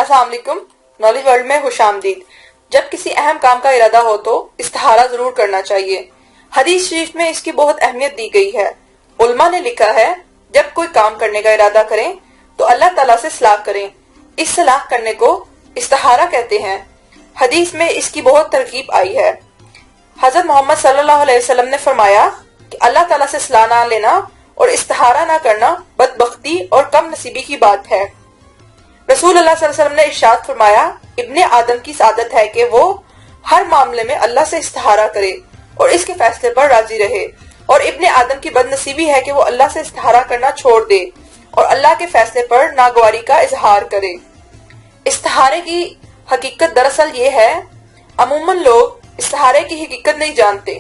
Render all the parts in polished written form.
السلام علیکم، knowledge world میں خوش آمدید۔ جب کسی اہم کام کا ارادہ ہو تو استخارہ ضرور کرنا چاہیے۔ حدیث شریف میں اس کی بہت اہمیت دی گئی ہے۔ علماء نے لکھا ہے جب کوئی کام کرنے کا ارادہ کریں تو اللہ تعالیٰ سے صلاح کریں۔ اس صلاح کرنے کو استخارہ کہتے ہیں۔ حدیث میں اس کی بہت ترغیب آئی ہے۔ حضرت محمد صلی اللہ علیہ وسلم نے فرمایا کہ اللہ تعالیٰ سے صلاح نہ لینا اور استخارہ نہ کرنا بدبختی اور کم نصیبی کی بات ہے۔ رسول اللہ صلی اللہ علیہ وسلم نے ارشاد فرمایا، ابن آدم کی عادت ہے کہ وہ ہر معاملے میں اللہ سے استخارہ کرے اور اس کے فیصلے پر راضی رہے، اور ابن آدم کی بد نصیبی ہے کہ وہ اللہ سے استخارہ کرنا چھوڑ دے اور اللہ کے فیصلے پر ناگواری کا اظہار کرے۔ استخارے کی حقیقت دراصل یہ ہے، عموماً لوگ استخارے کی حقیقت نہیں جانتے۔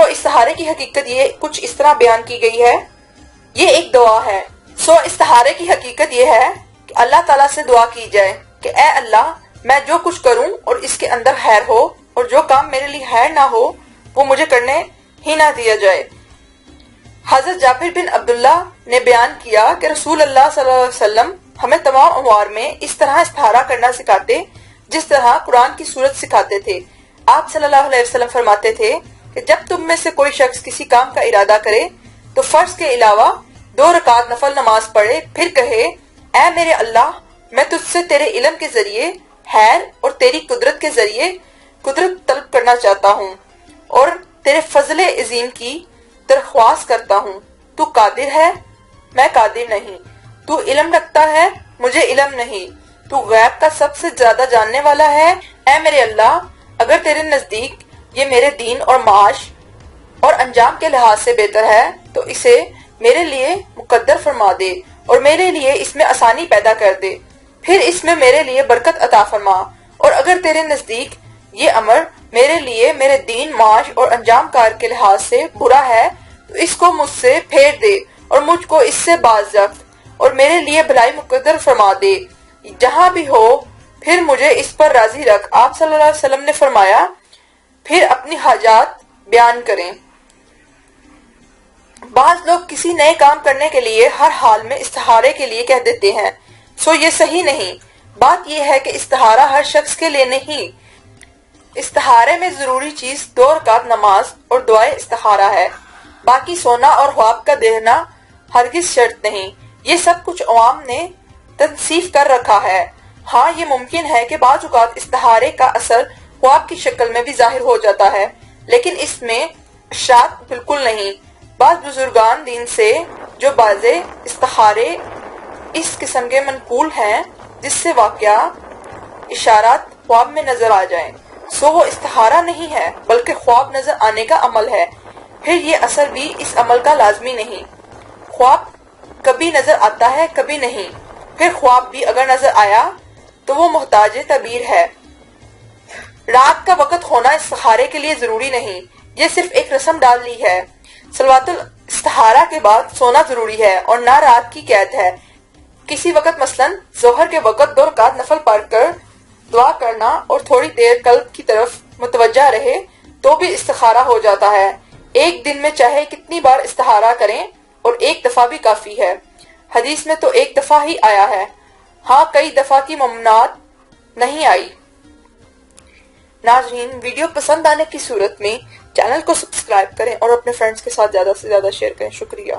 استخارے کی حقیقت یہ کچھ اس طرح بیان کی گئی ہے، یہ ایک دعا ہے۔ استخارے کی حقیقت یہ ہے کہ اللہ تعالیٰ سے دعا کی جائے کہ اے اللہ، میں جو کچھ کروں اور اس کے اندر خیر ہو، اور جو کام میرے لیے خیر نہ ہو وہ مجھے کرنے ہی نہ دیا جائے۔ حضرت جابر بن عبداللہ نے بیان کیا کہ رسول اللہ صلی اللہ علیہ وسلم ہمیں تمام امور میں اس طرح استخارہ کرنا سکھاتے جس طرح قرآن کی سورت سکھاتے تھے۔ آپ صلی اللہ علیہ وسلم فرماتے تھے کہ جب تم میں سے کوئی شخص کسی کام کا ارادہ کرے تو فرض کے علاوہ 2 رکعت نفل نماز پڑھے، پھر کہے اے میرے اللہ، میں تجھ سے تیرے علم کے ذریعے خیر اور تیری قدرت کے ذریعے قدرت طلب کرنا چاہتا ہوں اور تیرے فضل عظیم کی درخواست کرتا ہوں۔ تو قادر ہے، میں قادر نہیں۔ تو علم رکھتا ہے، مجھے علم نہیں۔ تو غیب کا سب سے زیادہ جاننے والا ہے۔ اے میرے اللہ، اگر تیرے نزدیک یہ میرے دین اور معاش اور انجام کے لحاظ سے بہتر ہے تو اسے میرے لیے مقدر فرما دے اور میرے لیے اس میں آسانی پیدا کر دے، پھر اس میں میرے لیے برکت عطا فرما، اور اگر تیرے نزدیک یہ امر میرے لیے میرے دین، معاش اور انجام کار کے لحاظ سے برا ہے تو اس کو مجھ سے پھیر دے اور مجھ کو اس سے باز رکھ اور میرے لیے بھلائی مقدر فرما دے، جہاں بھی ہو پھر مجھے اس پر راضی رکھ۔ آپ صلی اللہ علیہ وسلم نے فرمایا، پھر اپنی حاجات بیان کریں۔ بعض لوگ کسی نئے کام کرنے کے لیے ہر حال میں استخارے کے لیے کہہ دیتے ہیں، یہ صحیح نہیں۔ بات یہ ہے کہ استخارہ ہر شخص کے لیے نہیں۔ استخارے میں ضروری چیز 2 رکعت نماز اور دعائے استخارہ ہے، باقی سونا اور خواب کا دیکھنا ہرگز شرط نہیں۔ یہ سب کچھ عوام نے تنصیف کر رکھا ہے۔ ہاں، یہ ممکن ہے کہ بعض اوقات استخارے کا اثر خواب کی شکل میں بھی ظاہر ہو جاتا ہے، لیکن اس میں اشاعت بالکل نہیں۔ بعض بزرگان دین سے جو بعض استخارے اس قسم کے منقول ہیں جس سے واقعہ اشارات خواب میں نظر آ جائیں، وہ استخارہ نہیں ہے بلکہ خواب نظر آنے کا عمل ہے۔ پھر یہ اثر بھی اس عمل کا لازمی نہیں۔ خواب کبھی نظر آتا ہے، کبھی نہیں۔ پھر خواب بھی اگر نظر آیا تو وہ محتاج تعبیر ہے۔ رات کا وقت ہونا استخارے کے لیے ضروری نہیں، یہ صرف ایک رسم ڈال لی ہے۔ صلوات الاستخارہ کے بعد سونا ضروری ہے اور نہ رات کی قید ہے۔ کسی وقت مثلاً ظہر کے وقت 2 رکعت نفل پڑھ کر دعا کرنا اور تھوڑی دیر قلب کی طرف متوجہ رہے تو بھی استخارہ ہو جاتا ہے۔ ایک دن میں چاہے کتنی بار استخارہ کریں اور 1 دفعہ بھی کافی ہے۔ حدیث میں تو 1 دفعہ ہی آیا ہے، ہاں کئی دفعہ کی ممنوعات نہیں آئی۔ ناظرین، ویڈیو پسند آنے کی صورت میں چینل کو سبسکرائب کریں اور اپنے فرینڈز کے ساتھ زیادہ سے زیادہ شیئر کریں۔ شکریہ۔